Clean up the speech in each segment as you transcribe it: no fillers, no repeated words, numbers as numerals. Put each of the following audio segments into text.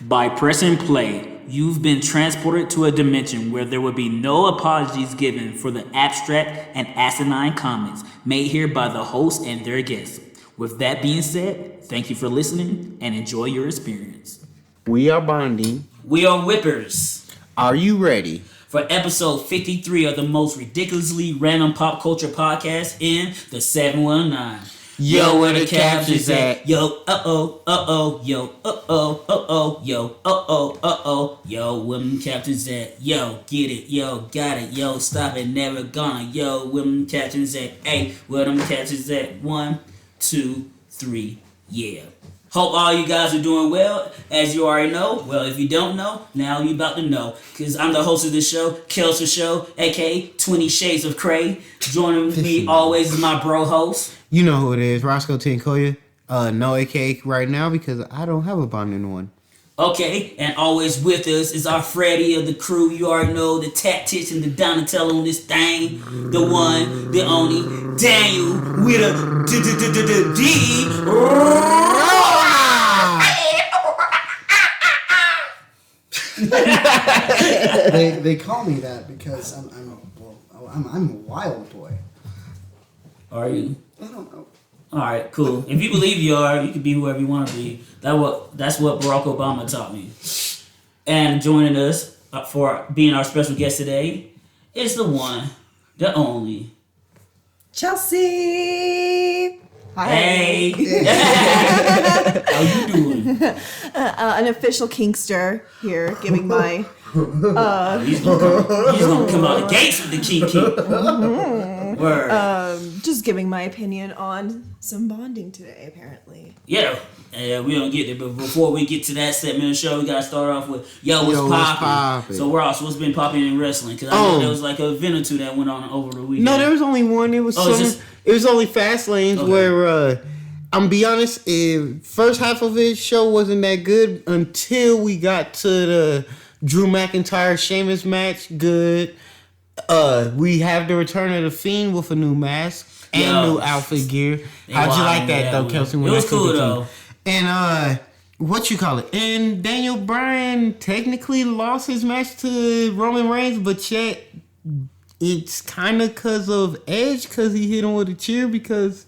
By pressing play, you've been transported to a dimension where there will be no apologies given for the abstract and asinine comments made here by the host and their guests. With that being said, thank you for listening and enjoy your experience. We are bonding. We are whippers. Are you ready? For episode 53 of the most ridiculously random pop culture podcast in the 719. Yo, where the captions at? Yo, yo, yo, where them captions at? Yo, get it, yo, got it, yo, stop it, never gonna, yo, where them captions at? Hey, where them captions at? 1, 2, 3, yeah. Hope all you guys are doing well. As you already know, well, if you don't know, now you about to know. Because I'm the host of this show, Chelsey Show, a.k.a. 20 Shades of Cray. Joining me always is my bro host. You know who it is, Roscoe Tinkoya. No a.k.a. right now because I don't have a bonding one. Okay, and always with us is our Freddy of the crew. You already know the tactics and the Donatello on this thing. The one, the only, Daniel with a D. They call me that because I'm a wild boy. Are you? I don't know. All right, cool. If you believe you are, you can be whoever you want to be. That's what Barack Obama taught me. And joining us for being our special guest today is the one, the only, Chelsey. Hi. Hey. How you doing? An official kinkster here, giving my. He's gonna come out the gates with the kink. Word. Just giving my opinion on some bonding today, apparently. Yeah, we don't get there, but before we get to that segment of the show, we gotta start off with what's poppin'? So Ross, what's been popping in wrestling? Because I know there was like an event or two that went on over the weekend. No, there was only one. It was it was only Fast Lanes where I'm gonna be honest, first half of his show wasn't that good until we got to the Drew McIntyre Sheamus match. Good. We have the return of the Fiend with a new mask and new outfit gear. How'd you like that though, Kelsey? It was cool though. And what you call it? And Daniel Bryan technically lost his match to Roman Reigns, but yet it's kind of because of Edge, because he hit him with a chair, because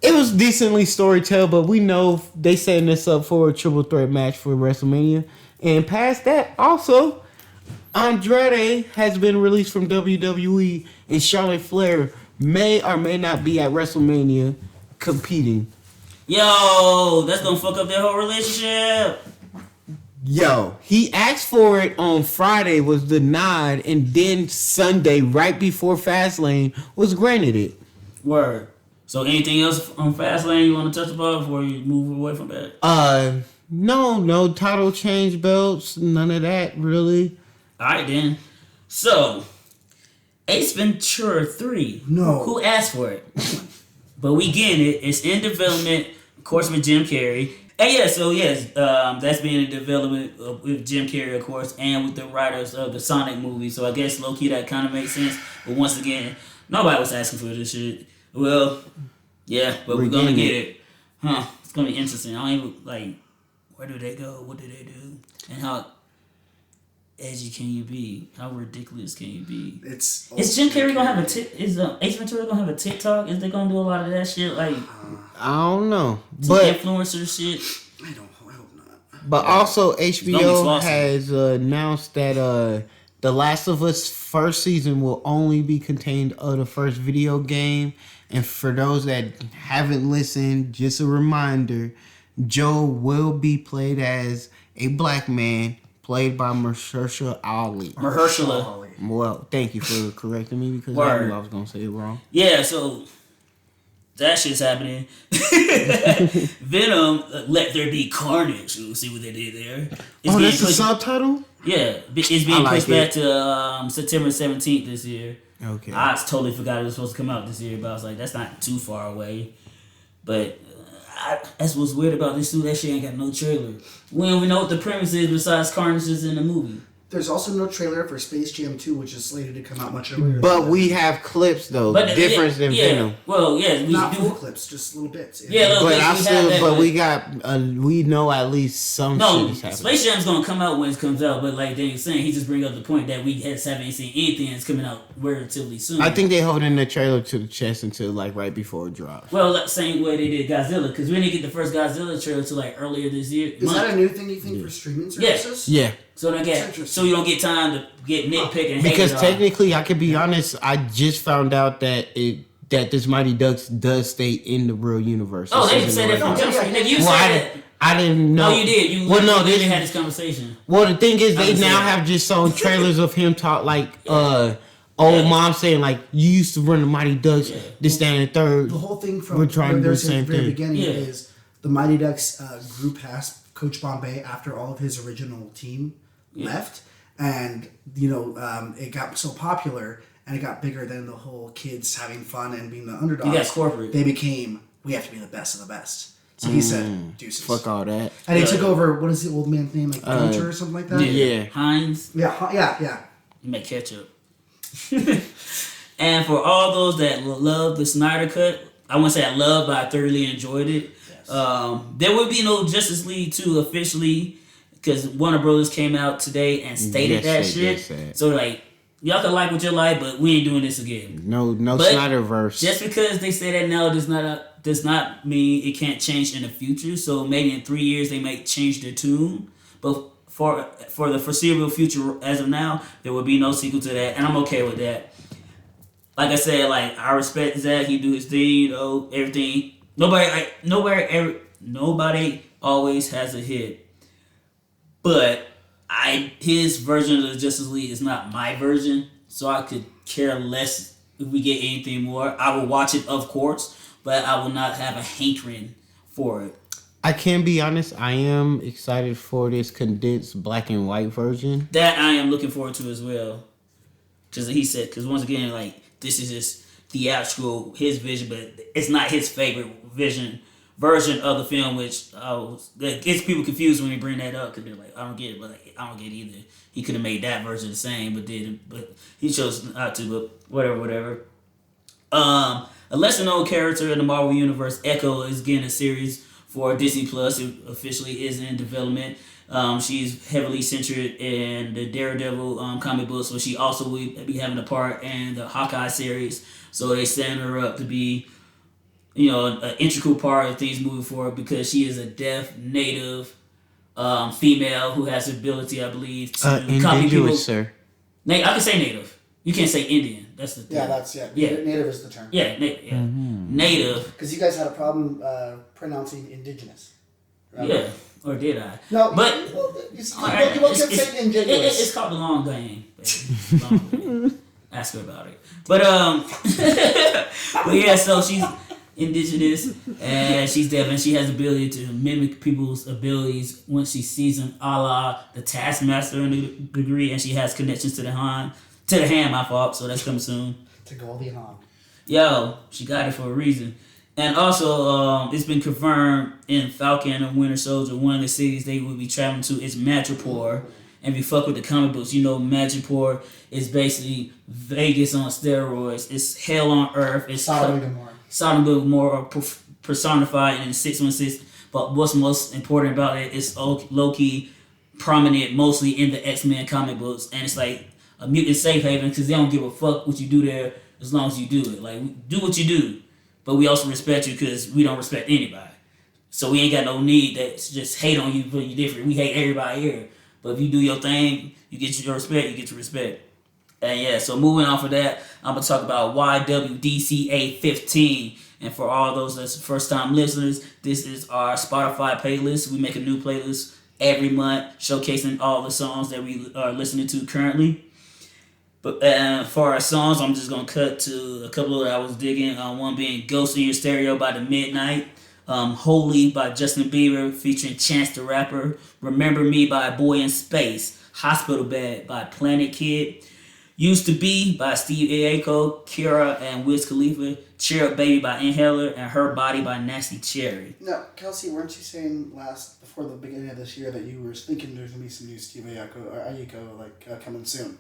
it was decently storytelled, but we know they setting this up for a triple threat match for WrestleMania. And past that, also, Andrade has been released from WWE, and Charlotte Flair may or may not be at WrestleMania competing. Yo, that's gonna fuck up their whole relationship. Yo, he asked for it on Friday, was denied, and then Sunday, right before Fastlane, was granted it. Word. So anything else on Fastlane you want to touch about before you move away from that? No title change belts, none of that, really. Alright then. So, Aceventure III. No. Who asked for it? But we getting it. It's in development, of course, with Jim Carrey. And that's being in development with Jim Carrey, of course, and with the writers of the Sonic movie. So I guess low-key that kind of makes sense. But once again, nobody was asking for this shit. Well, yeah, but we're gonna get it. It's gonna be interesting. I don't even, where do they go? What do they do? And how edgy can you be? How ridiculous can you be? Is Jim Carrey gonna have is Ace Ventura gonna have a TikTok? Is they gonna do a lot of that shit? I don't know. But influencer shit? I hope not. But also HBO has announced that The Last of Us first season will only be contained of the first video game. And for those that haven't listened, just a reminder, Joe will be played as a black man played by Mahershala Ali. Well, thank you for correcting me because I knew I was going to say it wrong. Yeah, so that shit's happening. Venom, Let There Be Carnage. We'll see what they did there. That's the subtitle? Yeah, it's being pushed back to September 17th this year. Okay. I totally forgot it was supposed to come out this year, but I was like, that's not too far away. But that's what's weird about this too. That shit ain't got no trailer. We don't even know what the premise is besides Carnage is in the movie. There's also no trailer for Space Jam 2, which is slated to come out much earlier. But we have clips though. But Difference than Venom. Well, yeah, we Not do. full clips, just little bits. Yeah, little But bits, I we still, have that, but we got, we know at least some No, shit is happening. Space Jam's gonna come out when it comes out, but like Daniel's saying, he just bring up the point that we haven't seen anything that's coming out relatively soon. I think they holding the trailer to the chest until like right before it drops. Well, that same way they did Godzilla, because we didn't get the first Godzilla trailer till like earlier this year. Is that a new thing you think for streaming services? Yeah. So you don't get time to get nitpick and hate Because it all. technically, I could be honest. I just found out that this Mighty Ducks does stay in the real universe. Oh, This they isn't said that right from now. Jump Street. Nigga, you Well, said that. I didn't know. No, you did. You literally had this conversation. Well, the thing is, I they was now saying. have just shown trailers of him talk like old mom saying like, "You used to run the Mighty Ducks. This, that, and the third." The whole thing from We're trying to do the there's at same the very thing. beginning Yeah. is the Mighty Ducks grew past Coach Bombay after all of his original team left, and it got so popular and it got bigger than the whole kids having fun and being the underdogs. You got corporate. They became, we have to be the best of the best. So he said, deuces. Fuck all that. And he took over, what is the old man's name, like Gunter or something like that? Yeah. Heinz. Yeah. You make ketchup. And for all those that love the Snyder Cut, I wouldn't say I love, but I thoroughly enjoyed it. Yes. There will be no Justice League 2 officially, because Warner Brothers came out today and stated that shit. So like, y'all can like what you like, but we ain't doing this again. No But Snyderverse. Just because they say that now does not mean it can't change in the future. So maybe in 3 years they might change their tune. But for the foreseeable future, as of now, there will be no sequel to that, and I'm okay with that. Like I said, like I respect Zach. He do his thing, everything. Nobody always has a hit, but his version of the Justice League is not my version, so I could care less if we get anything more. I will watch it, of course, but I will not have a hankering for it. I can be honest. I am excited for this condensed black and white version. That I am looking forward to as well. Because once again, like, this is his theatrical, his vision, but it's not his favorite version of the film, which gets people confused when they bring that up, because they're like, I don't get it, but like, I don't get it either. He could have made that version the same, but he chose not to, but whatever. A lesser known character in the Marvel Universe, Echo, is getting a series for Disney Plus. It officially is in development. She's heavily centered in the Daredevil comic books, but she also will be having a part in the Hawkeye series. So they stand her up to be, an integral part of things moving forward, because she is a deaf native female who has the ability, I believe, to copy people. Indigenous, sir. I can say native. You can't say Indian. That's the thing. Native is the term. Yeah, native. Because you guys had a problem pronouncing indigenous. Right? Yeah, or did I? No, but you won't keep saying indigenous. It's called the long game. Long game. Ask her about it. But but yeah, so she's indigenous and she's deaf, and she has the ability to mimic people's abilities once she sees them, a la the Taskmaster in a degree, and she has connections to the hand. My fault. So that's coming soon. To Goldie Hawn. Yo, she got it for a reason. And also, it's been confirmed in Falcon and Winter Soldier, one of the cities they will be traveling to is Madripoor. And if you fuck with the comic books, you know Madripoor is basically Vegas on steroids. It's hell on earth. It's Sodom and Gomorrah. Sodom and Gomorrah personified in 616. But what's most important about it is low-key prominent mostly in the X-Men comic books. And it's like a mutant safe haven, because they don't give a fuck what you do there as long as you do it. Like, do what you do. But we also respect you because we don't respect anybody. So we ain't got no need to just hate on you because you're different. We hate everybody here. But if you do your thing, you get your respect, you get your respect. And yeah, so moving on from that, I'm going to talk about YWDCA 15. And for all those that's first-time listeners, this is our Spotify playlist. We make a new playlist every month showcasing all the songs that we are listening to currently. But for our songs, I'm just going to cut to a couple that I was digging. One being Ghost in Your Stereo by The Midnight. Holy by Justin Bieber featuring Chance the Rapper. Remember Me by Boy in Space. Hospital Bed by Planet Kid. Used to Be by Steve Aoki, Kira and Wiz Khalifa, Cheer Up Baby by Inhaler, and Her Body by Nasty Cherry. No, Kelsey, weren't you saying before the beginning of this year that you were thinking there's gonna be some new Steve Aoki coming soon?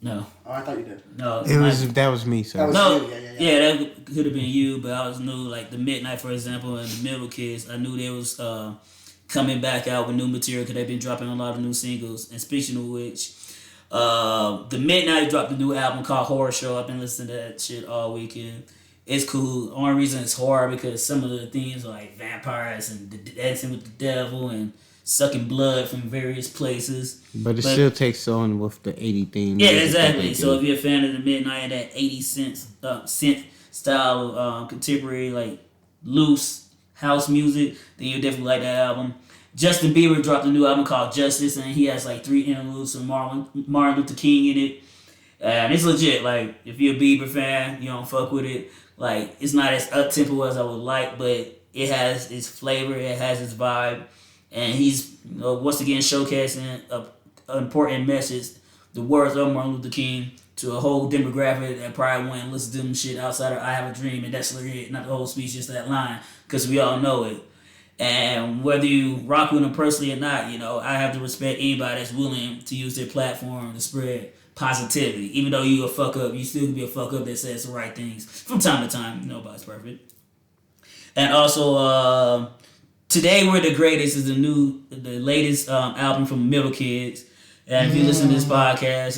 No. Oh, I thought you did. No. That was me, sir. That was No, you, yeah. That could have been you, but I was new, like the Midnight, for example, and the Middle Kids. I knew they was coming back out with new material because they've been dropping a lot of new singles. And speaking of which, the Midnight dropped a new album called Horror Show. I've been listening to that shit all weekend. It's cool. The only reason it's horror because some of the themes are like vampires and dancing with the devil and sucking blood from various places. But it still takes on with the 80 theme. Yeah, exactly. So if you're a fan of the Midnight and that 80 synth style contemporary, like loose house music, then you'll definitely like that album. Justin Bieber dropped a new album called Justice, and he has like 3 interludes from Martin Luther King in it. And it's legit. Like, if you're a Bieber fan, you don't fuck with it. Like, it's not as up-tempo as I would like, but it has its flavor, it has its vibe. And he's once again showcasing an important message, the words of Martin Luther King, to a whole demographic that probably wouldn't listen to them shit outside of I Have a Dream, and that's literally it, not the whole speech, just that line, because we all know it. And whether you rock with him personally or not, I have to respect anybody that's willing to use their platform to spread positivity. Even though you a fuck up, you still can be a fuck up that says the right things from time to time. Nobody's perfect. And also, Today We're the Greatest is the latest album from Middle Kids. And if you listen to this podcast,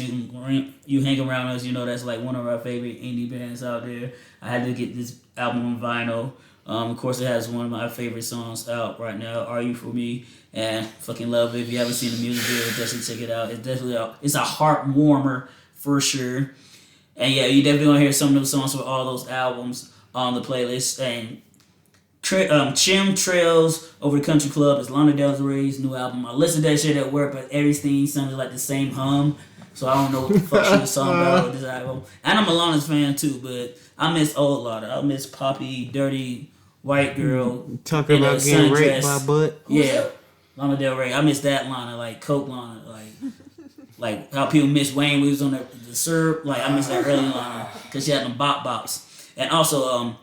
you hang around us, that's like one of our favorite indie bands out there. I had to get this album on vinyl. Of course, it has one of my favorite songs out right now, Are You For Me? And fucking love it. If you haven't seen the music video, definitely check it out. It's a heart warmer for sure. And yeah, you definitely gonna hear some of those songs from all those albums on the playlist. And Chemtrails Over the Country Club is Lana Del Rey's new album. I listened to that shit at work, but everything sounded like the same hum. So I don't know what the fuck she was talking about with this album. And I'm a Lana's fan too, but I miss old Lana. I miss poppy, dirty, white girl. Talking about getting raped by butt. Yeah, Lana Del Rey. I miss that Lana, like Coke Lana, like how people miss Wayne when he was on the syrup. Like I miss that early Lana because she had them bop bops. And also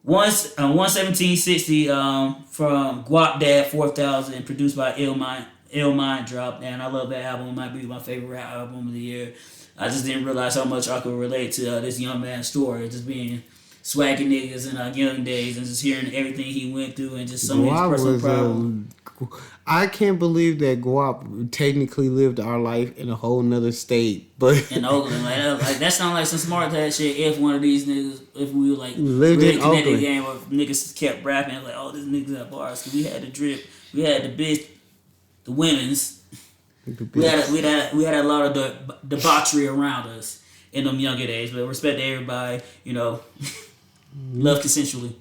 11760 from Guap Dad 4000, produced by Ill Mind dropped, and I love that album. It might be my favorite rap album of the year. I just didn't realize how much I could relate to this young man's story, just being swagging niggas in our young days and just hearing everything he went through and just some of his personal problems. I can't believe that Guap technically lived our life in a whole nother state, but in Oakland, like that sounds like some smart ass shit. If one of these niggas, if we were like lived really in connected Oakland, game, or if niggas kept rapping like, oh, this niggas at bars, cause we had the drip, we had the bitch, the women's, we had a lot of the debauchery around us in them younger days. But respect to everybody, love consensually.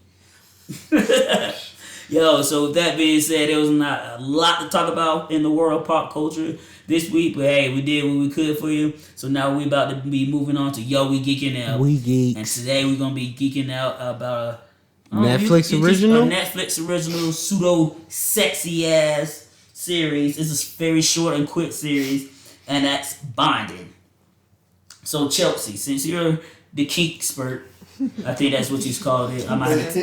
Yo, so with that being said, there was not a lot to talk about in the world of pop culture this week, but hey, we did what we could for you. So now we about to be moving on to Yo, We Geeking Out. We geeks. And today we're going to be geeking out about a Netflix original? A Netflix original, pseudo sexy ass series. It's a very short and quick series, and that's Bonding. So Chelsey, since you're the kink expert, I think that's what you called it. I might have to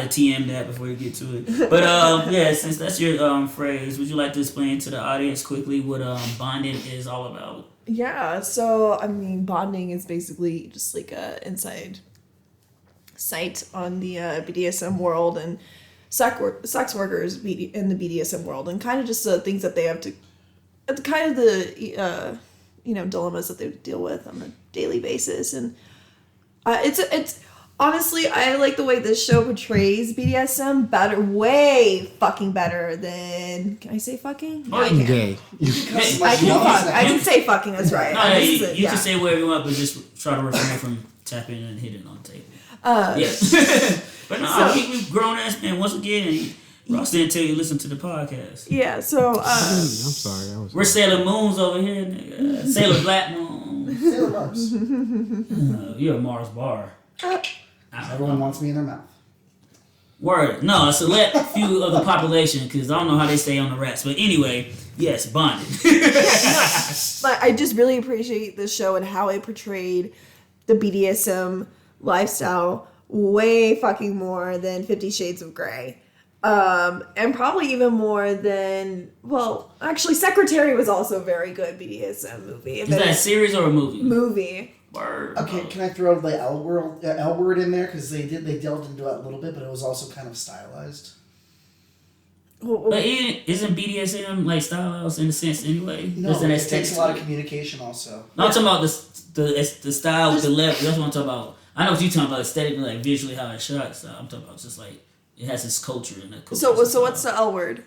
TM that before you get to it. But since that's your phrase, would you like to explain to the audience quickly what bonding is all about? Yeah, so bonding is basically just like a inside site on the BDSM world and sex workers in the BDSM world, and kind of just things that they have to, kind of the dilemmas that they deal with on a daily basis. And it's honestly, I like the way this show portrays BDSM better, way fucking better than. Can I say fucking? Oh, yeah. Gay. I can say fucking. That's right. No, you can say whatever you want, but just try to refrain from tapping and hitting on the table. Yes. But no, we've grown ass man once again. Ross didn't tell you to listen to the podcast. Yeah. So I'm sorry. We're Sailor Moons over here, nigga. Sailor Black Moon. Sailor Mars. You're a Mars bar. Everyone wants me in their mouth. Word. No, a select few of the population, because I don't know how they stay on the rats. But anyway, yes, bonded. But I just really appreciate this show and how it portrayed the BDSM lifestyle way fucking more than 50 Shades of Grey. And probably even more than, well, actually, Secretary was also a very good BDSM movie. Is that a series or a movie? Movie. Word. Okay, can I throw the L word in there, because they delved into it a little bit, but it was also kind of stylized. But isn't BDSM like stylized in a sense anyway? No, Isn't it takes a lot of communication also. No, I'm talking about the style with the level. That's what I'm talking about. I know what you're talking about aesthetically, like visually how it's shot. So I'm talking about just like it has its culture and that culture. So what's the L word?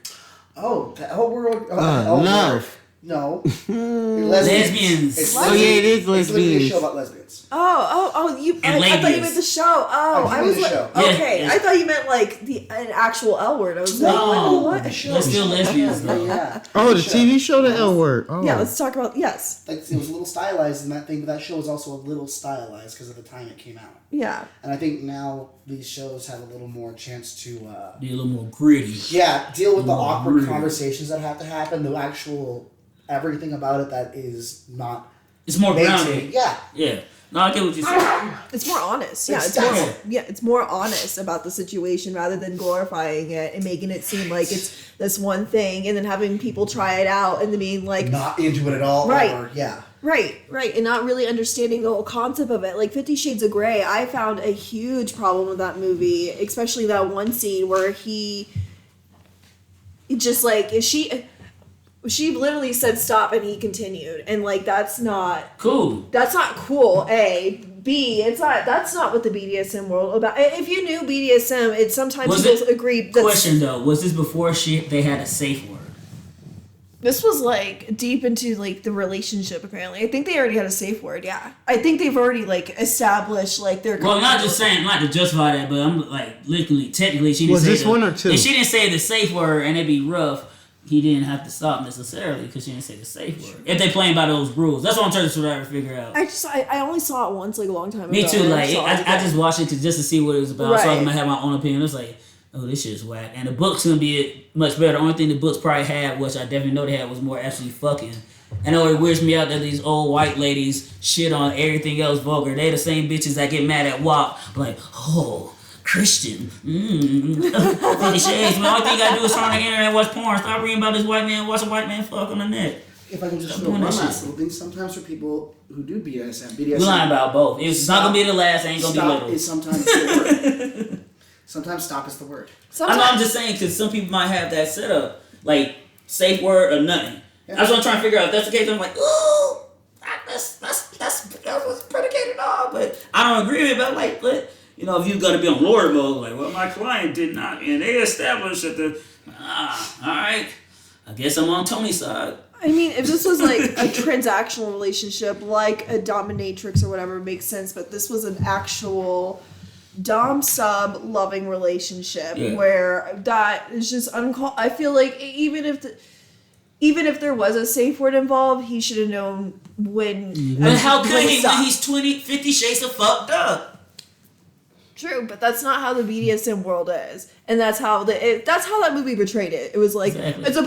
Oh, the L word. Love. No. Lesbians. Oh yeah, it is It's literally a lesbians. show about lesbians. I thought you meant the show. Oh, I was like, show. okay. Yeah. I thought you meant like an actual L word. I was like, what? They're still lesbians though. Yeah. Oh, the TV show, the L word. Oh. Yeah, let's talk about, yes. Like, it was a little stylized in that thing, but that show was also a little stylized because of the time it came out. Yeah. And I think now these shows have a little more chance to Be a little more gritty. deal with the More awkward gritty. conversations that have to happen, the actual everything about it that is not It's more maintained. grounded. Yeah. Yeah. No, I get what you're saying. It's more honest. Yeah, Exactly. it's more honest about the situation rather than glorifying it and making it seem like it's this one thing and then having people try it out and then being like Not into it at all. Right. Or, yeah. right, and not really understanding the whole concept of it. Like 50 Shades of Grey, I found a huge problem with that movie, especially that one scene where he just like she literally said stop and he continued, and like that's not Cool. cool. A B, that's not what the BDSM world about. If you knew BDSM, it's sometimes Was people it- agree that Question though, was this before they had a safe word? this was like deep into like the relationship. Apparently, I think they already had a safe word. Yeah, I think they've already like established like their. Well, not just saying, not to justify that, but I'm like literally, technically, she didn't Was say this one or two? If she didn't say the safe word and it'd be rough, he didn't have to stop necessarily because she didn't say the safe word. If they playing by those rules, that's what I'm trying to figure out. I only saw it once like a long time ago. Me too. and Like saw it I again. just watched it just to see what it was about, so I Right. can have my own opinion. It's like, oh, this shit's whack. And the book's gonna be much better. The only thing the books probably had, which I definitely know they had, was more actually fucking. I know it weirds me out that these old white ladies shit on everything else vulgar. They the same bitches that get mad at WAP. Like, oh, Christian. 50 Shades. The only thing you gotta do is turn on the internet and watch porn. Stop reading about this white man, watch a white man fuck on the net. If I can just Stop throw doing one that last shit. little thing, sometimes for people who do BDSM, We lying about both. It's not gonna be the last, ain't gonna be stop little. is sometimes the word. Sometimes stop is the word. I know, I'm just saying, because some people might have that setup, like, safe word or nothing. Yeah. That's what I'm trying to figure out. If that's the case, I'm like, ooh, that's what's predicated on. But I don't agree with it, but I'm like, but, you know, if you're going to be on lawyer mode, like, well, my client did not, and they established that all right, I guess I'm on Tony's side. I mean, if this was like a transactional relationship, like a dominatrix or whatever, it makes sense. But this was an actual dom sub loving relationship where that is just uncalled. I feel like even if there was a safe word involved, he should have known when. But how could when to he stop. when he's 50 shades of fucked up? True, but that's not how the BDSM world is, and that's how that movie portrayed it. It was like Exactly. it's a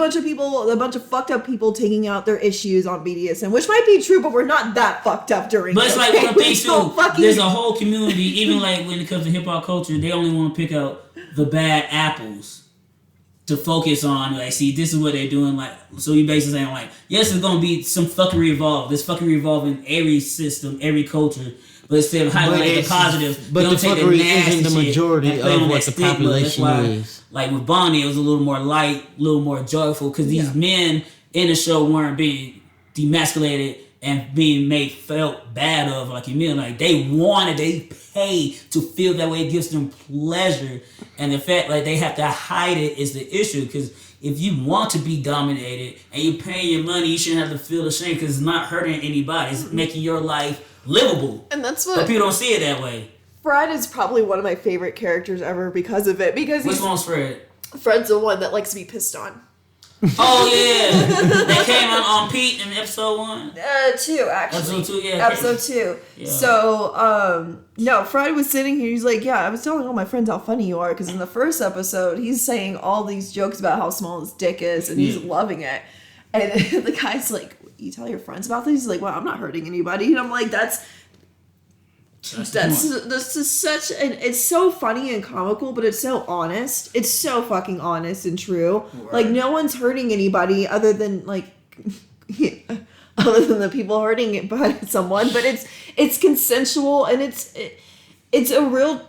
bunch of fucked up people taking out their issues on BDSM, which might be true, but we're not that fucked up during. But it's it, like okay? one We thing don't too. fucking- There's a whole community, even like when it comes to hip hop culture, they only want to pick out the bad apples to focus on. Like, see, this is what they're doing. Like, so you basically saying like, yes, there's gonna be some fuckery involved. There's fuckery involved in every system, every culture. But instead of highlighting the positives, but they don't the take fuckery nasty isn't the shit majority and play of on what that the stigma. population That's why, is. like with Bonnie, it was a little more light, a little more joyful, because these men in the show weren't being demasculated and being made felt bad of, like you mean, like they pay to feel that way. It gives them pleasure, and the fact like they have to hide it is the issue. Because if you want to be dominated and you're paying your money, you shouldn't have to feel ashamed because it's not hurting anybody. It's making your life livable. and that's But what people don't see it that way. Fred is probably one of my favorite characters ever because of it. Because Which one's Fred? Fred's the one that likes to be pissed on. Oh yeah, they came on Pete in episode 1. 2 actually. Episode 2, yeah. Episode 2. Yeah. So, no, Fred was sitting here. He's like, yeah, I was telling all my friends how funny you are because in the first episode, he's saying all these jokes about how small his dick is, and he's loving it. And the guy's like, you tell your friends about this? He's like, well, I'm not hurting anybody. And I'm like, that's just such an, it's so funny and comical, but it's so honest. It's so fucking honest and true. Right. Like, no one's hurting anybody other than, like, other than the people hurting it by someone, but it's consensual, and it's a real,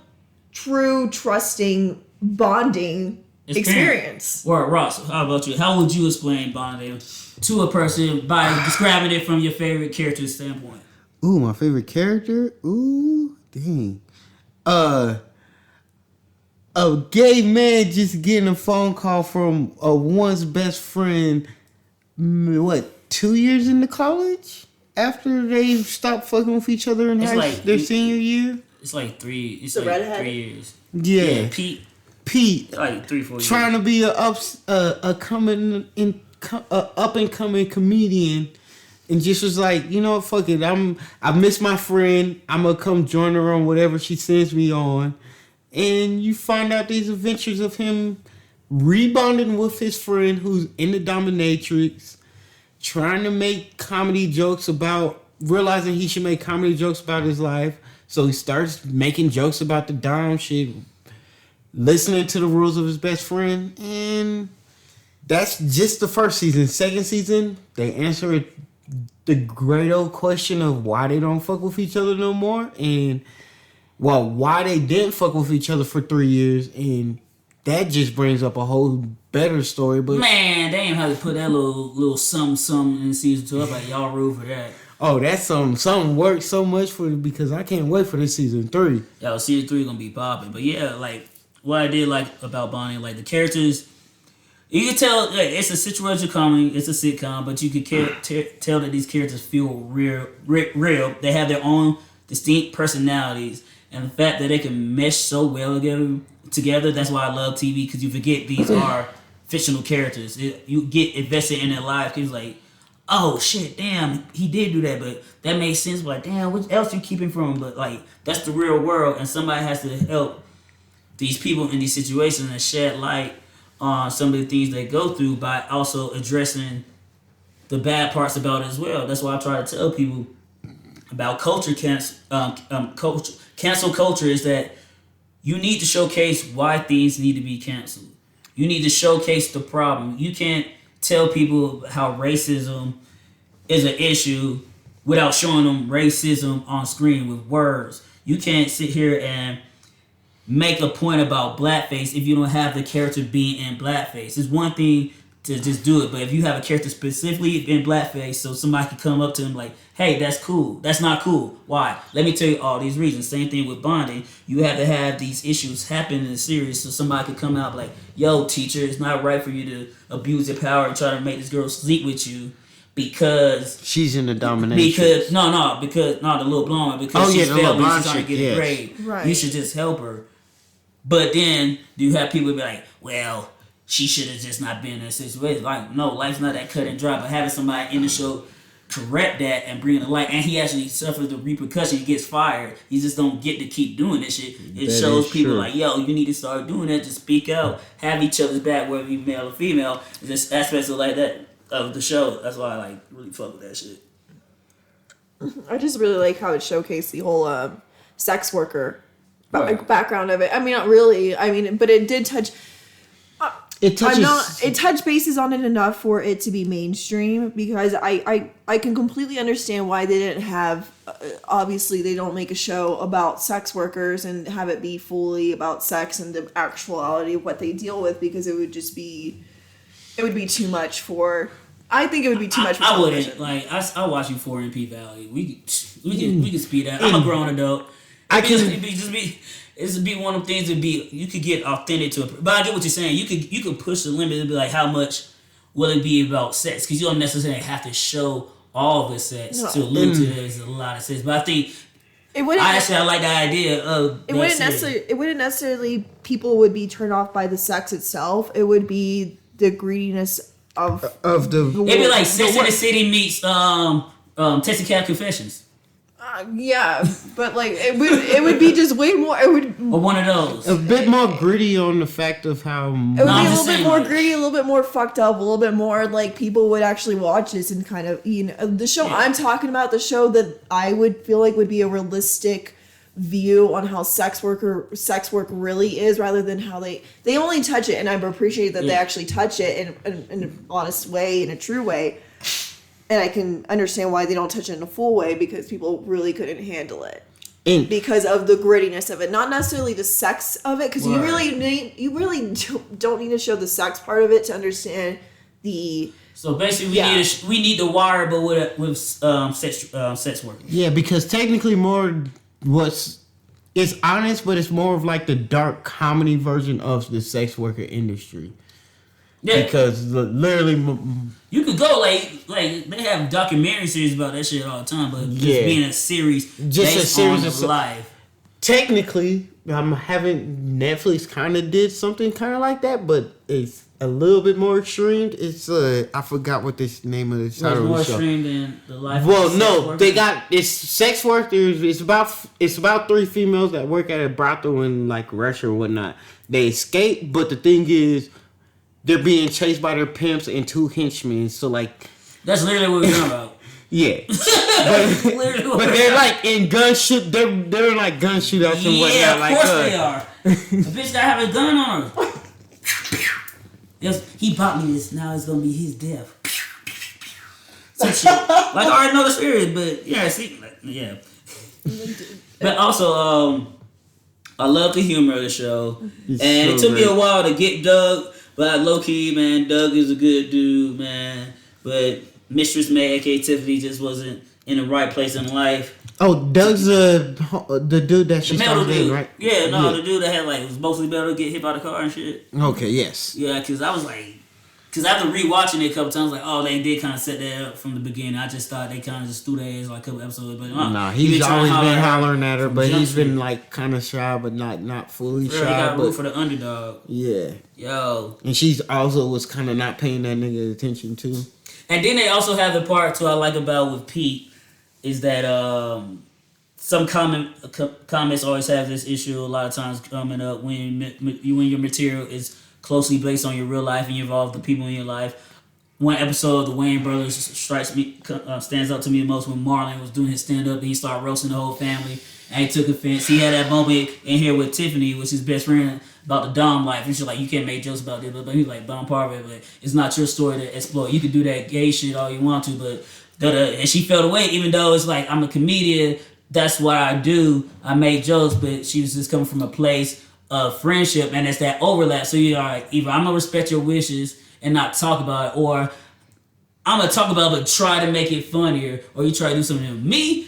true, trusting, bonding experience. Well, Ross, how about you? How would you explain bonding to a person by describing it from your favorite character standpoint? Ooh, my favorite character? Ooh, dang. A gay man just getting a phone call from a once best friend, 2 years into college? After they stopped fucking with each other in their senior year? It's like 3. It's the like redhead? 3 years. Yeah. Pete. Like 3-4 years. Trying to be a up and coming comedian. And just was like, you know, fuck it. I miss my friend. I'm gonna come join her on whatever she sends me on. And you find out these adventures of him rebonding with his friend who's in the dominatrix, trying to make comedy jokes about, realizing he should make comedy jokes about his life. So he starts making jokes about the dom shit, listening to the rules of his best friend. And that's just the first season. Second season, they answer the great old question of why they don't fuck with each other no more, and why they didn't fuck with each other for 3 years, and that just brings up a whole better story. But man, they ain't have to put that little something in season 2. I'm like, y'all rule for that. Oh, that's something worked so much for it because I can't wait for this season 3. Yo, season 3 gonna be popping. But yeah, like what I did like about Bonnie, like the characters. You can tell it's a situation comedy, it's a sitcom, but you could tell that these characters feel real. They have their own distinct personalities, and the fact that they can mesh so well together. That's why I love TV, because you forget these are fictional characters. You get invested in their lives. Because like, oh shit, damn, he did do that, but that makes sense. But like, damn, what else you keeping from him? But like, that's the real world, and somebody has to help these people in these situations and shed light on some of the things they go through by also addressing the bad parts about it as well. That's why I try to tell people about cancel culture is that you need to showcase why things need to be canceled. You need to showcase the problem. You can't tell people how racism is an issue without showing them racism on screen with words. You can't sit here and make a point about blackface if you don't have the character being in blackface. It's one thing to just do it, but if you have a character specifically in blackface, so somebody can come up to him like, hey, that's cool. That's not cool. Why? Let me tell you all these reasons. Same thing with bonding. You have to have these issues happen in the series so somebody could come out like, yo, teacher, it's not right for you to abuse your power and try to make this girl sleep with you because she's in the domination. The little blonde, because she's failing, she's trying to get a grade. Right. You should just help her. But then you have people be like, well, she should have just not been in that situation. Like, no, life's not that cut and dry. But having somebody in the show correct that and bring it to light, and he actually suffers the repercussion, he gets fired. You just don't get to keep doing this shit. It that shows people true. like, yo, you need to start doing that, to speak out, have each other's back, whether you male or female. Just aspects of like that of the show. That's why I like really fuck with that shit. I just really like how it showcased the whole sex worker background of it. I mean, not really. I mean, but it did touch. It touched bases on it enough for it to be mainstream, because I can completely understand why they didn't have. Obviously, they don't make a show about sex workers and have it be fully about sex and the actuality of what they deal with, because it would just be. It would be too much for. I think it would be too much for I wouldn't. Like, I watch Euphoria and P-Valley. We can speed that. I'm a grown adult. It'd be one of the things that you could get authentic to it. But I get what you're saying. You could push the limit and be like, how much will it be about sex? Because you don't necessarily have to show all the sex to allude to there's a lot of sex. But I think I like the idea of it wouldn't necessarily people would be turned off by the sex itself. It would be the greediness the. It'd be like Sex and the City meets Texas Cat Confessions. Yeah, but like it would be just way more. It would or one of those. A bit more gritty on the fact of how. It would be a little bit more gritty, a little bit more fucked up, a little bit more like people would actually watch this and kind of the show I'm talking about, the show that I would feel like would be a realistic view on how sex work really is, rather than how they only touch it, and I appreciate that they actually touch it in an honest way, in a true way. And I can understand why they don't touch it in a full way, because people really couldn't handle it because of the grittiness of it, not necessarily the sex of it. Because you really don't need to show the sex part of it to understand the. So basically, we need the wire, but with sex work. Yeah, because technically, it's honest, but it's more of like the dark comedy version of the sex worker industry. Yeah, because literally, you could go like they have documentary series about that shit all the time, but just being a series, just based a series of life. Technically, I'm having Netflix kind of did something kind of like that, but it's a little bit more extreme. It's I forgot what this name of the title of the show. More extreme than the life. Well, of no, worker? They got it's sex workers. It's about 3 females that work at a brothel in like Russia or whatnot. They escape, but the thing is, they're being chased by their pimps and 2 henchmen. So like, that's literally what we're talking about. Yeah, but they're like in gun shoot. They're like gun shootouts and whatnot. Yeah, of course they are. The bitch gotta have a gun on her. Yes, he bought me this. Now it's gonna be his death. Some shit. Like I already know the series, but yeah, But also, I love the humor of the show, and it took me a while to get Doug. But low key, man, Doug is a good dude, man. But Mistress May, aka Tiffany, just wasn't in the right place in life. Oh, Doug's the dude that she started dating, right? Yeah, the dude that had was mostly better to get hit by the car and shit. Okay, yes. Yeah, because I was like, after rewatching it a couple times, like, oh, they did kind of set that up from the beginning. I just thought they kind of just threw their ass like a couple episodes, but nah, he's always been hollering at her, but he's been like kind of shy, but not fully shy. He got root for the underdog. Yeah. Yo. And she's also was kind of not paying that nigga attention too. And then they also have the part too I like about with Pete is that some comments always have this issue a lot of times coming up when your material is closely based on your real life and you involve the people in your life. One episode of the Wayne Brothers stands out to me the most when Marlon was doing his stand up and he started roasting the whole family and he took offense. He had that moment in here with Tiffany, which is his best friend, about the Dom life, and she's like, you can't make jokes about this, but he's like, but I'm part of it, but it's not your story to explore. You can do that gay shit all you want to, but and she felt away, even though it's like, I'm a comedian, that's what I do, I make jokes, but she was just coming from a place of friendship, and it's that overlap. So you're like, either I'm gonna respect your wishes and not talk about it, or I'm gonna talk about it but try to make it funnier, or you try to do something to me,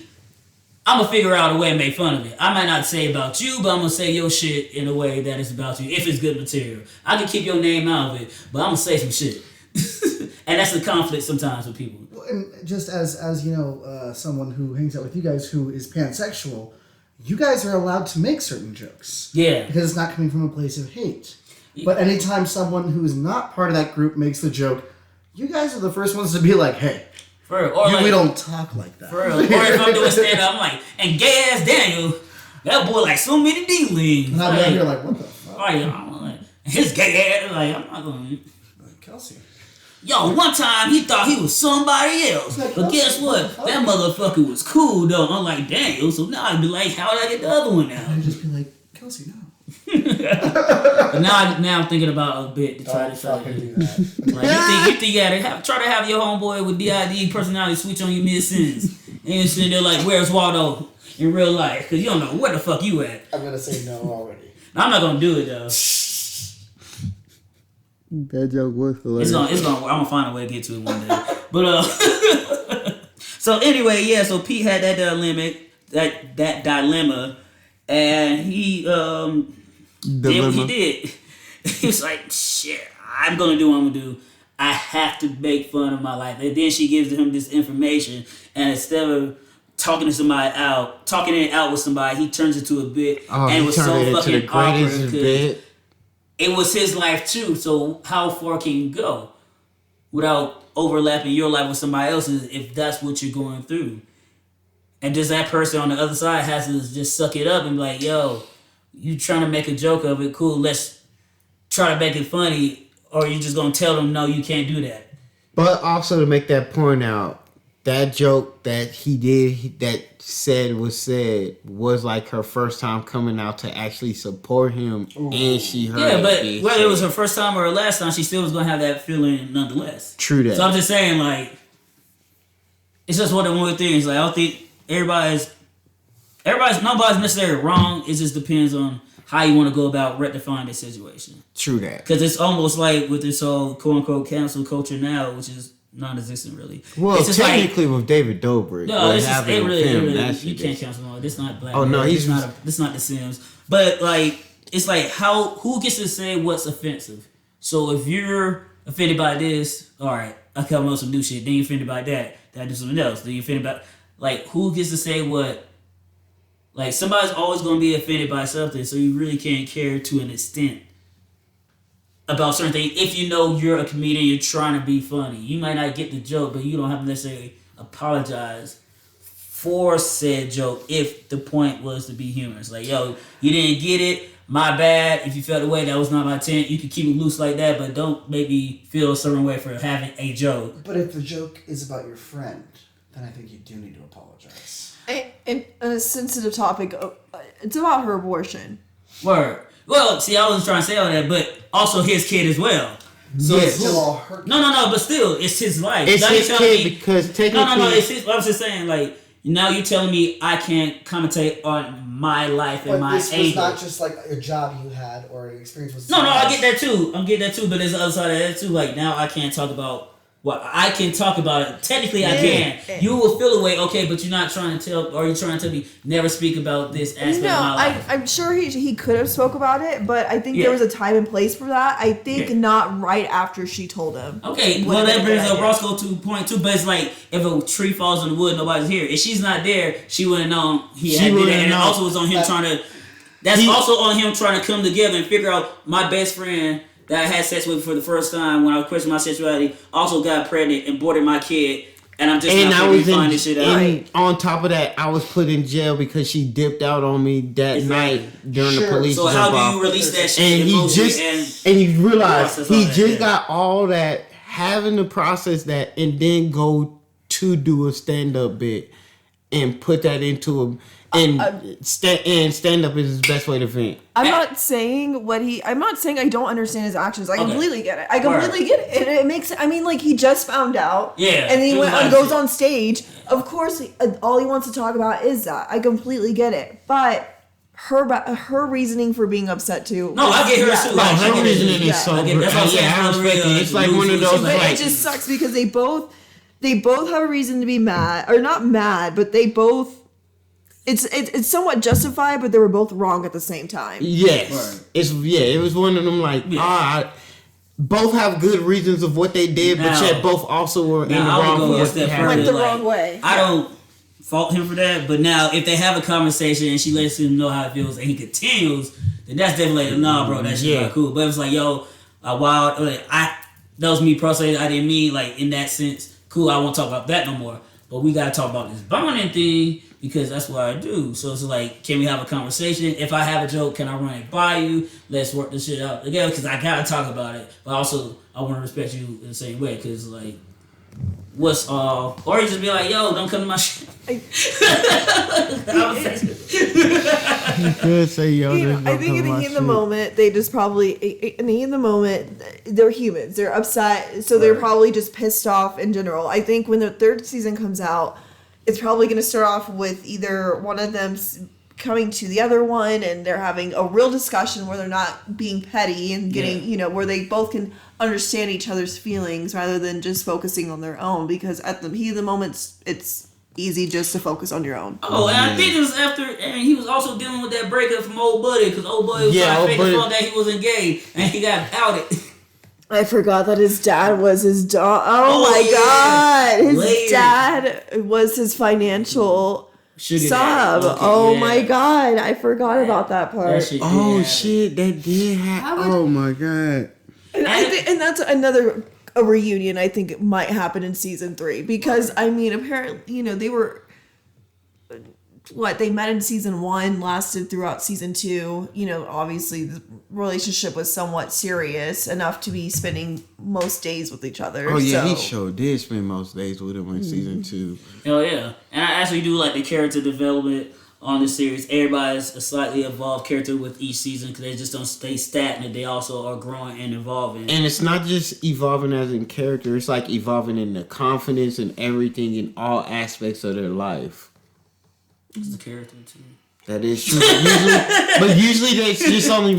I'm gonna figure out a way to make fun of it. I might not say about you, but I'm gonna say your shit in a way that is about you, if it's good material. I can keep your name out of it, but I'm gonna say some shit. And that's the conflict sometimes with people. Well, and just as you know, someone who hangs out with you guys who is pansexual, you guys are allowed to make certain jokes. Yeah. Because it's not coming from a place of hate. Yeah. But anytime someone who is not part of that group makes the joke, you guys are the first ones to be like, hey, we don't talk like that. Or if I'm doing stand-up, I'm like, and gay-ass Daniel, that boy like so many D-lings. And I'm here like, what the fuck? Like, his gay ass, like, I'm not going to... Chelsey. Yo, one time he thought he was somebody else. But guess what? That motherfucker was cool, though. Unlike Daniel. So now I'd be like, how did I get the other one now? I'd just be like, Chelsey, no. But now I'm thinking about a bit to try to do that. Like, you think you gotta try to have your homeboy with DID personality switch on you mid-sentence. And you're sitting there like, where's Waldo in real life? Because you don't know where the fuck you at. I'm gonna say no already. I'm not gonna do it, though. That joke was hilarious. It's gonna work. I'm gonna find a way to get to it one day. But so anyway, yeah. So Pete had that dilemma, and he did what he did. He was like, "Shit, I'm gonna do what I'm gonna do. I have to make fun of my life." And then she gives him this information, and instead of talking it out with somebody, he turns it to a bit, and it was so fucking awkward. It was his life too, so how far can you go? without overlapping your life with somebody else's if that's what you're going through. And just that person on the other side has to just suck it up and be like, yo, you trying to make a joke of it, cool, let's try to make it funny, or you just gonna tell them, no, you can't do that. But also to make that point out, that joke that he did, that was said, was like her first time coming out to actually support him, and she heard Yeah, but it whether it was her first time or her last time, she still was gonna have that feeling nonetheless. True that. So I'm just saying, like, it's just one of the things. Like, I don't think nobody's necessarily wrong. It just depends on how you want to go about rectifying the situation. True that. Because it's almost like with this whole quote unquote cancel culture now, which is non-existent really. Well, it's just technically with David Dobrik, no, it's just it really you can't cancel him. This not Black. Oh no, this not The Sims. But like, it's like who gets to say what's offensive? So if you're offended by this, all right, I come up with some new shit. Then you're offended by that. Then I do something else. Then you're offended by like who gets to say what? Like somebody's always gonna be offended by something, so you really can't care to an extent about certain things. If you know you're a comedian, you're trying to be funny. You might not get the joke, but you don't have to necessarily apologize for said joke if the point was to be humorous. Like, yo, you didn't get it, my bad. If you felt the way, that was not my intent. You can keep it loose like that, but don't make me feel a certain way for having a joke. But if the joke is about your friend, then I think you do need to apologize. And a sensitive topic, it's about her abortion. Word. Well, see, I wasn't trying to say all that, but also his kid as well. So It's still all her. No, but still, it's his life. It's now his you're telling kid me, because technically... No, it's his, I was just saying, like, now you're telling me I can't commentate on my life and But my this was age. not just like a job you had or an experience with. No, I get that too. I'm getting that too, but there's the other side of that too. Like, now I can't talk about what I can talk about it. Technically, I can. You will feel away, okay, but you're not trying to tell, or you're trying to tell me never speak about this aspect of my life. I'm sure he could have spoke about it, but I think there was a time and place for that. I think not right after she told him. Okay, well that brings up Roscoe to point two, but it's like if a tree falls in the wood, nobody's here. If she's not there, she wouldn't know he had did it, and it also was on him trying to. That's also on him trying to come together and figure out my best friend that I had sex with for the first time when I was questioning my sexuality also got pregnant and aborted my kid, and I'm just not going to find this shit out. And on top of that, I was put in jail because she dipped out on me that night during the police. So how do you release that shit? And you realize he just got all that, having to process that, and then go to do a stand-up bit and put that into a. And stand up is his best way to vent. I'm not saying I don't understand his actions. I completely get it. I completely get it. It makes. I mean, like he just found out. Yeah. And he went and goes on stage. Of course, all he wants to talk about is that. I completely get it. But her reasoning for being upset too. No, I get her too. Like, her reasoning is so good. It's like one of those. But it just sucks because they both have a reason to be mad, or not mad, but they both. It's somewhat justified, but they were both wrong at the same time. Yes, it was one of them like both have good reasons of what they did, but yet both also were in the wrong for what they had. Went the wrong way. I don't fault him for that, but now if they have a conversation and she lets him know how it feels and he continues, then that's definitely like, nah, bro, that shit not cool. But it's like, yo, that was me personally. I didn't mean like in that sense. Cool, I won't talk about that no more. But we gotta talk about this bonding thing. Because that's what I do. So it's like, can we have a conversation? If I have a joke, can I run it by you? Let's work this shit out together. Because I gotta talk about it. But also, I want to respect you in the same way. Because like, or you just be like, yo, don't come to my shit. You could say, yo, I think in the moment, they just probably, they're humans. They're upset. So they're probably just pissed off in general. I think when the third season comes out, it's probably going to start off with either one of them coming to the other one and they're having a real discussion where they're not being petty and getting, where they both can understand each other's feelings rather than just focusing on their own. Because at the heat of the moment, it's easy just to focus on your own. Oh, and I think it was after, and he was also dealing with that breakup from old buddy because old buddy was trying to fake the phone that he was engaged and he got outed. I forgot that his dad was his dog. God. His dad was his financial sub. Okay, my God. I forgot about that part. Shit, that did happen. Oh my God. And that's another a reunion I think it might happen in season 3 because I mean apparently they were they met in season 1, lasted throughout season 2. Obviously the relationship was somewhat serious enough to be spending most days with each other. Oh yeah, he sure did spend most days with him in season 2. Oh yeah, and I actually do like the character development on the series. Everybody's a slightly evolved character with each season because they just don't stay stagnant. They also are growing and evolving. And it's not just evolving as in character. It's like evolving in the confidence and everything in all aspects of their life. It's the character too. That is true. But usually it's just only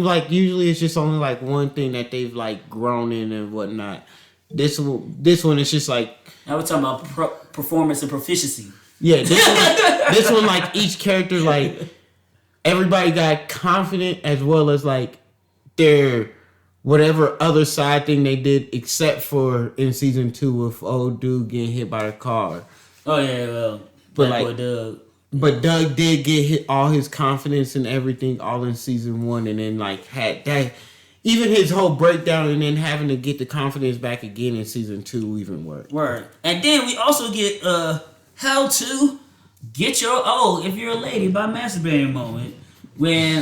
like one thing that they've like grown in and whatnot. This one is just like now we're talking about performance and proficiency. Yeah, this one like each character like everybody got confident as well as like their whatever other side thing they did except for in season 2 with old dude getting hit by the car. Oh yeah, well, but Black like Boy Doug. But Doug did get hit all his confidence and everything all in season 1 and then like had that even his whole breakdown and then having to get the confidence back again in season 2 even worked. Word. And then we also get how to get your if you're a lady by masturbating moment. When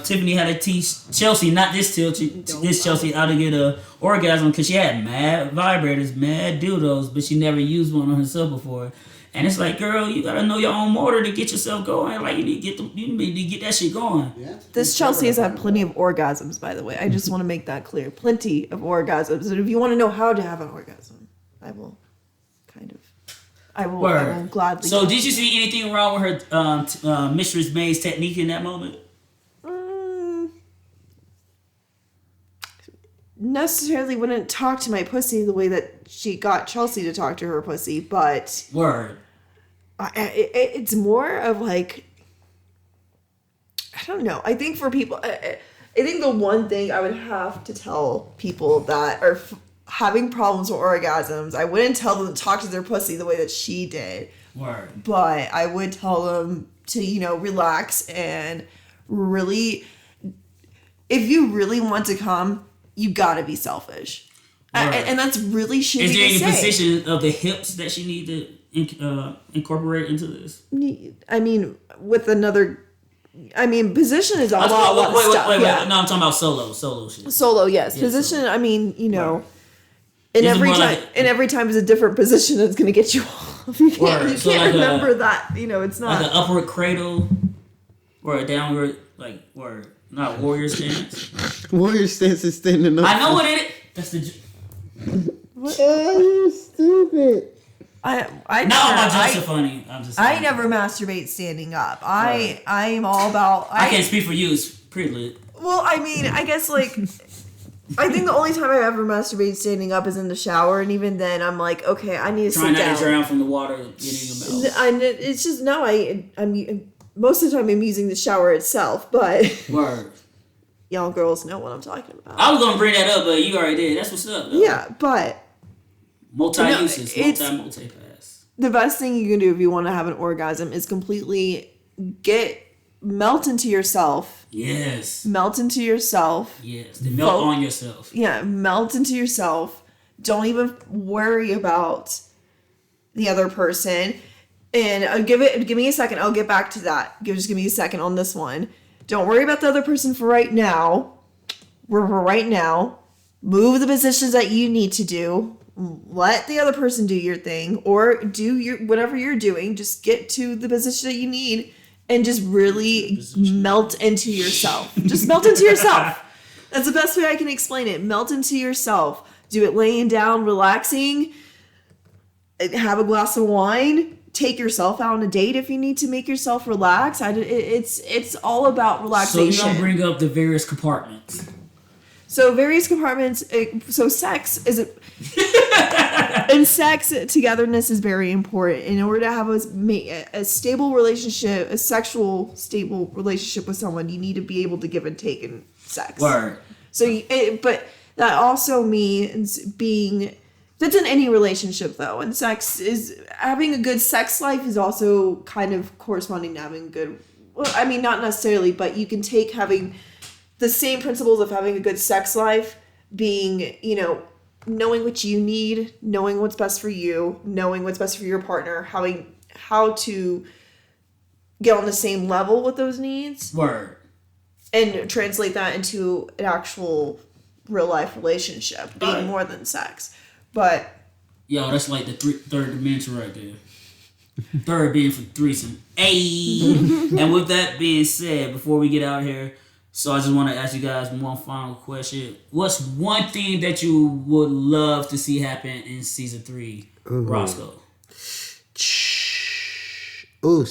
Tiffany had to teach Chelsey, not this Chelsey, how to get a orgasm because she had mad vibrators, mad dildos, but she never used one on herself before. And it's like, girl, you gotta know your own motor to get yourself going. Like you need to get that shit going. Yeah. This Chelsey has had plenty of orgasms, by the way. I just want to make that clear. Plenty of orgasms. And if you want to know how to have an orgasm, I will gladly. So did you see anything wrong with her Mistress May's technique in that moment? Necessarily wouldn't talk to my pussy the way that she got Chelsey to talk to her pussy, but word. It's more of like, I don't know. I think for people, I think the one thing I would have to tell people that are having problems with orgasms, I wouldn't tell them to talk to their pussy the way that she did. Word. But I would tell them to, relax and really, if you really want to come, you gotta be selfish. And that's really shitty to say. Is there any position of the hips that she need to incorporate into this? I mean, position is a lot of stuff. Wait. No, I'm talking about solo shit. Solo, yes. Yeah, position, solo. I mean, and every time is a different position that's going to get you off. You can't remember that. It's not. Like an upward cradle or a downward, not warrior stance. Warrior stance is standing up. I know what it is. That's the... What? Oh, you're stupid. My jokes are funny. I'm just I never masturbate standing up. I am all about. I can't speak for you. It's pretty lit. Well, I mean, I guess I think the only time I ever masturbate standing up is in the shower, and even then, I'm like, okay, I need to sit down. Trying not to drown from the water getting in your mouth. And it's just I'm most of the time I'm using the shower itself, but word. Y'all girls know what I'm talking about. I was gonna bring that up, but you already did. That's what's up, though. Yeah, but multi-uses, multi-pass. The best thing you can do if you want to have an orgasm is completely melt into yourself. Yes. Melt into yourself. Yes. Melt on yourself. Yeah, melt into yourself. Don't even worry about the other person. And give me a second. I'll get back to that. Just give me a second on this one. Don't worry about the other person for right now. For right now. Move the positions that you need to do. Let the other person do your thing. Or do whatever you're doing. Just get to the position that you need. And just really melt into yourself. Just melt into yourself. That's the best way I can explain it. Melt into yourself. Do it laying down, relaxing. Have a glass of wine. Take yourself out on a date if you need to make yourself relax. It's all about relaxation. So you don't bring up the various compartments. So various compartments. So sex is and sex togetherness is very important. In order to have a stable relationship, a sexual stable relationship with someone, you need to be able to give and take in sex. Word. So, but that also means being. That's in any relationship, though. And having a good sex life is also kind of corresponding to having good. Well, I mean, not necessarily, but you can take having the same principles of having a good sex life, being, knowing what you need, knowing what's best for you, knowing what's best for your partner, how to get on the same level with those needs. Word. And translate that into an actual real life relationship, being more than sex. But yo, that's like the third dimension right there. Third being for threesome. Ayy. And with that being said, before we get out of here, so I just want to ask you guys one final question. What's one thing that you would love to see happen in season 3, Roscoe? Oh,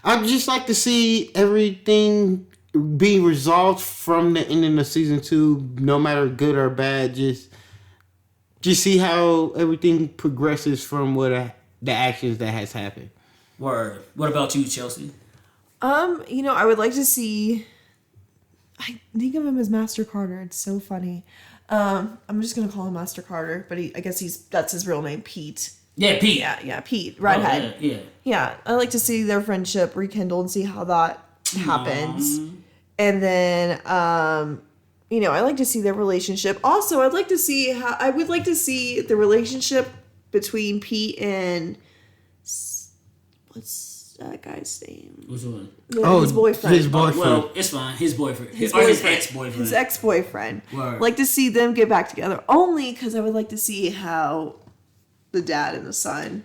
I'd just like to see everything be resolved from the ending of season 2, no matter good or bad. Just see how everything progresses from the actions that has happened. Word. What about you, Chelsey? I would like to see. I think of him as Master Carter. It's so funny. I'm just gonna call him Master Carter, but I guess that's his real name, Pete. Yeah, Pete. Yeah, Pete. Redhead. Yeah. Yeah, I like to see their friendship rekindle and see how that happens. And then, I like to see their relationship. Also, I would like to see the relationship between Pete and what's that guy's name? Which one? His boyfriend. His boyfriend. Well, it's fine. His boyfriend. His ex-boyfriend. His ex-boyfriend. Word. Like to see them get back together only because I would like to see how the dad and the son,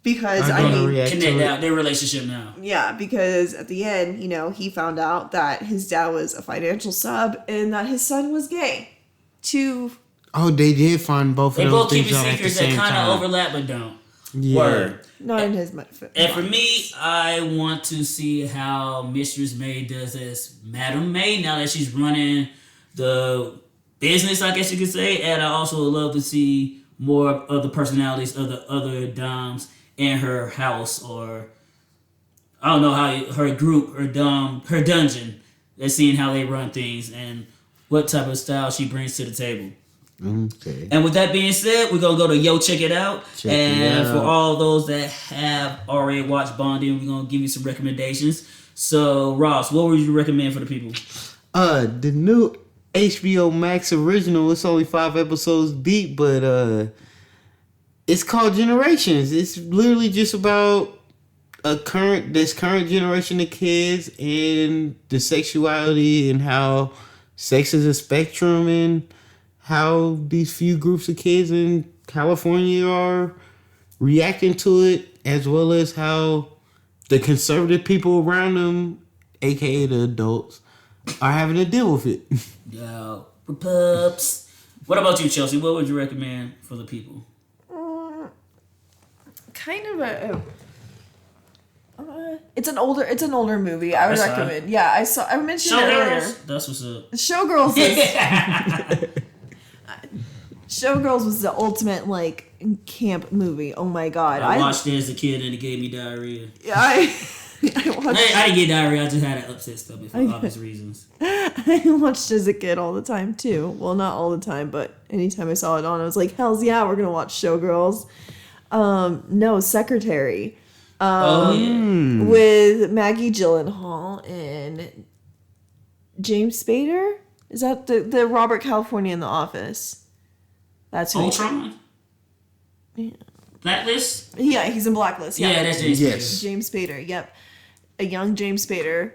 because connect out their relationship now. Yeah, because at the end, he found out that his dad was a financial sub and that his son was gay. They did find both of those things out at the secrets same that kind time. of overlap but don't. Yeah. Word. Not in his mind. And for me, I want to see how Mistress May does as Madam May now that she's running the business, I guess you could say. And I also would love to see more of the personalities of the other Doms in her house, or I don't know how her group, her dungeon, and seeing how they run things and what type of style she brings to the table. Okay. And with that being said, we're gonna go to Yo Check It Out. For all those that have already watched Bonding, we're gonna give you some recommendations. So Ross, what would you recommend for the people? The new HBO Max original. It's only 5 episodes deep, but it's called Generations. It's literally just about this current generation of kids and the sexuality and how sex is a spectrum and how these few groups of kids in California are reacting to it, as well as how the conservative people around them, aka the adults, are having to deal with it. Yo, pups. What about you, Chelsey? What would you recommend for the people? Kind of it's an older movie. I would recommend. Yeah, I mentioned it earlier. That's what's up. Showgirls is Showgirls was the ultimate camp movie. Oh my god! I watched it as a kid and it gave me diarrhea. Yeah, I didn't get diarrhea. I just had an upset stomach for obvious reasons. I watched as a kid all the time too. Well, not all the time, but anytime I saw it on, I was like, "Hell's yeah, we're gonna watch Showgirls." No, Secretary. With Maggie Gyllenhaal and James Spader. Is that the Robert California in The Office? That's who. Ultron? Yeah. Blacklist? Yeah, he's in Blacklist. Yeah, that's James Spader. James Spader, yep. A young James Spader.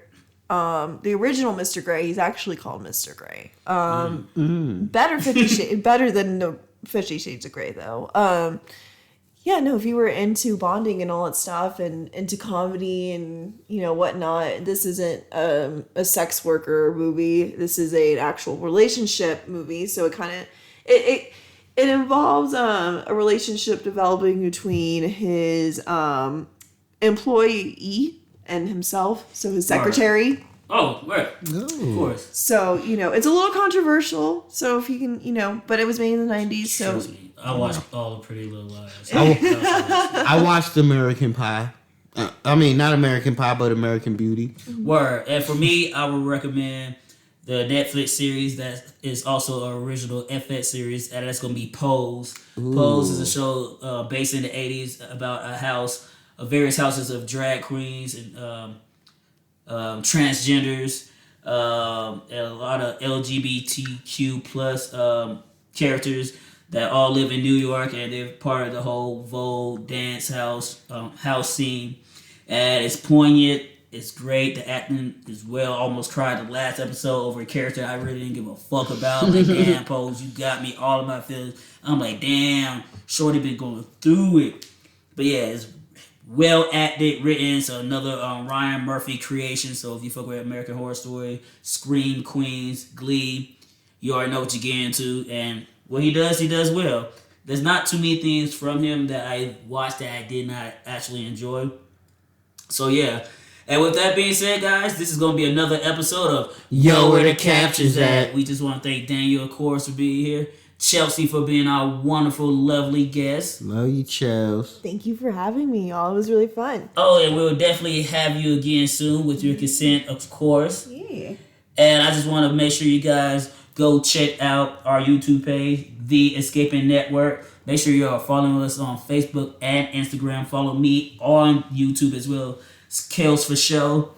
The original Mr. Grey, he's actually called Mr. Grey. Better than the 50 Shades of Grey, though. If you were into bonding and all that stuff and into comedy and, whatnot, this isn't a sex worker movie. This is an actual relationship movie. So it kind of, it involves a relationship developing between his employee and himself. So his secretary. Oh, right. No. Of course. So, it's a little controversial. So if you can, but it was made in the 90s. So I watched all the Pretty Little Liars. I watched American Pie. Not American Pie, but American Beauty. Word. And for me, I would recommend the Netflix series that is also an original FX series, and that's going to be Pose. Ooh. Pose is a show based in the 80s about various houses of drag queens and transgenders, and a lot of LGBTQ plus characters that all live in New York, and they're part of the whole Vogue dance house scene. And it's poignant. It's great. The acting is well. Almost cried the last episode over a character I really didn't give a fuck about. I'm like, damn, Pose, you got me. All of my feelings. I'm like, damn, Shorty been going through it. But yeah, it's well acted, written. So another Ryan Murphy creation. So if you fuck with American Horror Story, Scream Queens, Glee, you already know what you're getting into. And what he does well. There's not too many things from him that I watched that I did not actually enjoy. So yeah. And with that being said, guys, this is going to be another episode of Yo, where the Captions at? We just want to thank Daniel, of course, for being here. Chelsey for being our wonderful, lovely guest. Love you, Chels. Thank you for having me, y'all. It was really fun. Oh, and we'll definitely have you again soon with your consent, of course. Yeah. And I just want to make sure you guys go check out our YouTube page, The Escaping Network. Make sure you are following us on Facebook and Instagram. Follow me on YouTube as well. Kills for show.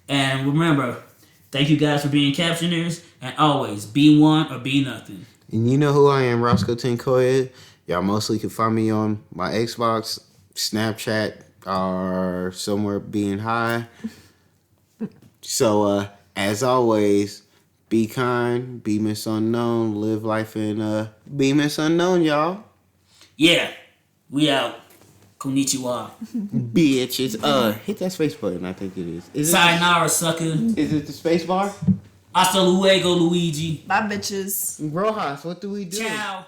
And remember, thank you guys for being captioners, and always be one or be nothing. And you know who I am, Roscoe Tinkoya. Y'all mostly can find me on my Xbox, Snapchat, or somewhere being high. So as always, be kind, be Miss Unknown, live life in be Miss Unknown, y'all. Yeah, we out. Konnichiwa. Bitches. Hit that space button, I think it is. Sayonara, sucker. Is it the space bar? Hasta luego, Luigi. Bye, bitches. Rojas, what do we do? Ciao.